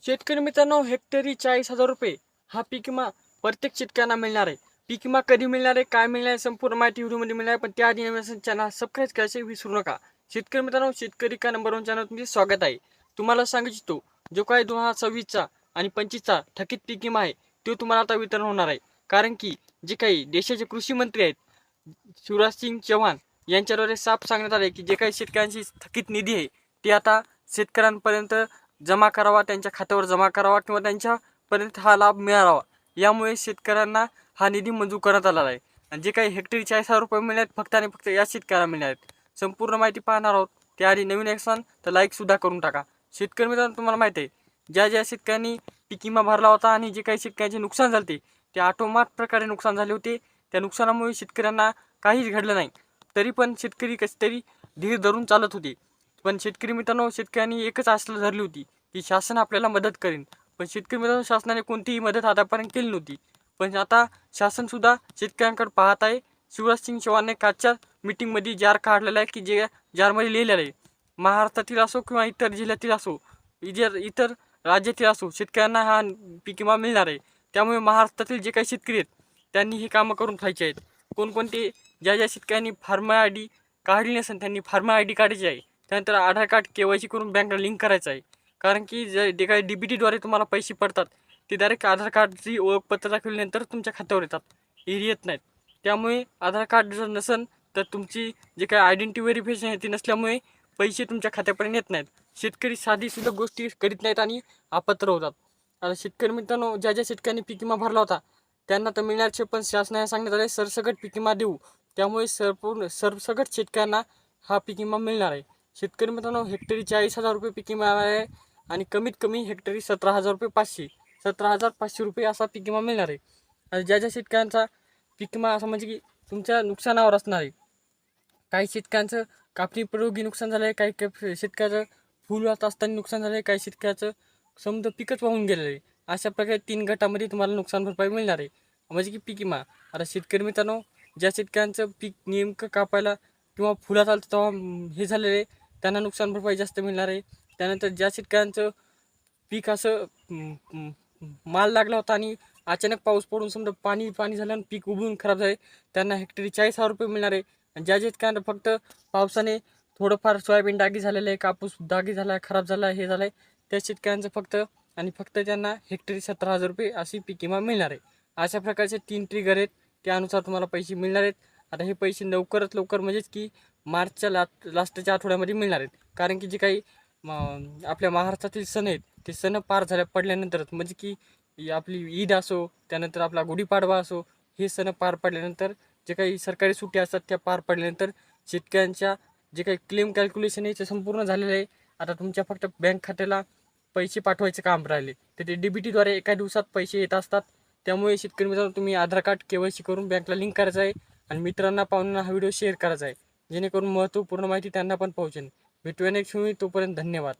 शेतकरी मित्रांनो, हेक्टरी 40,000 रुपये हा पीक विमा प्रत्येक शेतकऱ्यांना मिळणार आहे. पीक विमा कधी मिळणार आहे, काय मिळणार आहे, संपूर्ण माहिती व्हिडिओमध्ये मिळणार आहे. पण त्याआधी नवीन चॅनल सबस्क्राईब करायचे विसरू नका. शेतकरी मित्रांनो, शेतकरी का नंबर 1 चॅनल तुमचे स्वागत आहे. तुम्हाला सांगू इच्छितो, जो काही 2026चा आणि 25चा थकीत पीक विमा आहे, तो तुम्हाला आता वितरण होणार आहे. कारण की जे काही देशाचे कृषी मंत्री आहेत, शिवराजसिंग चौहान यांच्याद्वारे साफ सांगण्यात आले की जे काही शेतकऱ्यांची थकीत निधी आहे, ते आता शेतकऱ्यांपर्यंत जमा करावा, त्यांच्या खात्यावर जमा करावा किंवा त्यांच्यापर्यंत हा लाभ मिळावा. यामुळे शेतकऱ्यांना हा निधी मंजूर करण्यात आलेला आहे. आणि जे काही हेक्टरी 40,000 रुपये मिळणार फक्त आणि फक्त या शेतकऱ्यांना मिळणार आहेत. संपूर्ण माहिती पाहणार आहोत. त्याआधी नवीन असाल तर लाईकसुद्धा करून टाका. शेतकरी मित्रांनो, तुम्हाला माहिती आहे, ज्या शेतकऱ्यांनी पीक विमा भरला होता आणि जे काही शेतकऱ्यांचे नुकसान झाले ते ऑटोमॅट प्रकारे नुकसान झाले होते. त्या नुकसानामुळे शेतकऱ्यांना काहीच घडलं नाही. तरी पण शेतकरी कसे तरी धीर धरून चालत होते. पण शेतकरी मित्रांनो, शेतकऱ्यांनी एकच आशा धरली होती की शासन आपल्याला मदत करेन. पण शेतकरी मित्रांनो, शासनाने कोणतीही मदत आतापर्यंत केली नव्हती. पण आता शासनसुद्धा शेतकऱ्यांकडे पाहत आहे. शिवराजसिंग चौहानने कालच्या मीटिंगमध्ये जार काढलेला आहे की जे जारमध्ये लिहिलेलं आहे, महाराष्ट्रातील असो किंवा इतर जिल्ह्यातील असो, इतर राज्यातील असो, शेतकऱ्यांना हा पीक विमा मिळणार आहे. त्यामुळे महाराष्ट्रातील जे काही शेतकरी आहेत त्यांनी हे कामं करून खायचे आहेत. कोणकोणते ज्या शेतकऱ्यांनी फार्मर आय डी काढली नसेल त्यांनी फार्मर आय डी काढायची आहे. त्यानंतर आधार कार्ड KYC करून बँकला लिंक करायचं आहे. कारण की जे काही DBTद्वारे तुम्हाला पैसे पडतात ते डायरेक्ट आधार कार्डची ओळखपत्र दाखवल्यानंतर तुमच्या खात्यावर येतात, येत नाहीत. त्यामुळे आधार कार्ड जर नसेल तर तुमची जे काही आयडेंटिटी व्हेरिफिकेशन आहे ती नसल्यामुळे पैसे तुमच्या खात्यापर्यंत येत नाहीत. शेतकरी साधीसुद्धा गोष्टी करीत नाहीत आणि अपात्र होतात. आता शेतकरी मित्रांनो, ज्या शेतकऱ्यांनी पीक विमा भरला होता त्यांना तर मिळणारचे, पण शासनाने सांगण्यात आले सरसकट पीक विमा देऊ. त्यामुळे सरसकट शेतकऱ्यांना हा पीक विमा मिळणार आहे. शेतकरी मित्रांनो, हेक्टरी 40,000 रुपये पीक विमा आहे आणि कमीत कमी हेक्टरी 17,500 रुपये असा पीक विमा मिळणार आहे. आणि ज्या शेतकऱ्यांचा पीक विमा असं म्हणजे की तुमच्या नुकसानावर असणार आहे. काही शेतकऱ्यांचं कापणीपूर्वी नुकसान झालं आहे, काही शेतकऱ्याचं फुल वाहत असताना नुकसान झालं आहे, काही शेतकऱ्याचं समजा पिकच वाहून गेलेलं आहे. अशा प्रकारे 3 गटामध्ये तुम्हाला नुकसान भरपाई मिळणार आहे, म्हणजे की पीक विमा. आता शेतकरी मित्रांनो, ज्या शेतकऱ्यांचं पीक नेमकं कापायला किंवा फुलात आलं तेव्हा हे झालेलं आहे त्यांना नुकसान भरपाई जास्त मिळणार आहे. त्यानंतर ज्या शेतकऱ्यांचं पीक असं माल लागला होता आणि अचानक पाऊस पडून समजा पाणी झाल्यानं पीक उभून खराब झाले, त्यांना हेक्टरी 40,000 रुपये मिळणार आहे. आणि ज्या शेतकऱ्यांना फक्त पावसाने थोडंफार सोयाबीन डागी झालेलं आहे, कापूस डागी झाला, खराब झाला, हे झालं आहे, त्या शेतकऱ्यांचं फक्त आणि फक्त त्यांना हेक्टरी 17,000 रुपये अशी पीक विमा मिळणार आहे. अशा प्रकारचे 3 ट्रिगर आहेत, त्यानुसार तुम्हाला पैसे मिळणार आहेत. आता हे पैसे लवकरात लवकर म्हणजेच की मार्चच्या लास्टच्या आठवड्यामध्ये मिळणार आहेत. कारण की जे काही आपल्या महाराष्ट्रातील सण आहेत ते सण पार पडल्यानंतरच, म्हणजे की आपली ईद असो, त्यानंतर आपला गुढीपाडवा असो, हे सण पार पडल्यानंतर जे काही सरकारी सुट्टी असतात त्या पार पडल्यानंतर शेतकऱ्यांच्या जे काही क्लेम कॅल्क्युलेशन आहे ते संपूर्ण झालेलं आहे. आता तुमच्या फक्त बँक खात्याला पैसे पाठवायचे काम राहिले तर ते DBTद्वारे एका दिवसात पैसे येत असतात. त्यामुळे शेतकरी मित्रांनो, तुम्ही आधार कार्ड KYC करून बँकला लिंक करायचं आहे आणि मित्रांना पाहुण्यांना हा व्हिडिओ शेअर करायचा आहे, जेणेकरून महत्त्वपूर्ण माहिती त्यांना पण पोहोचेल. भेटूया नेक्स्ट व्हिडिओ. तोपर्यंत धन्यवाद.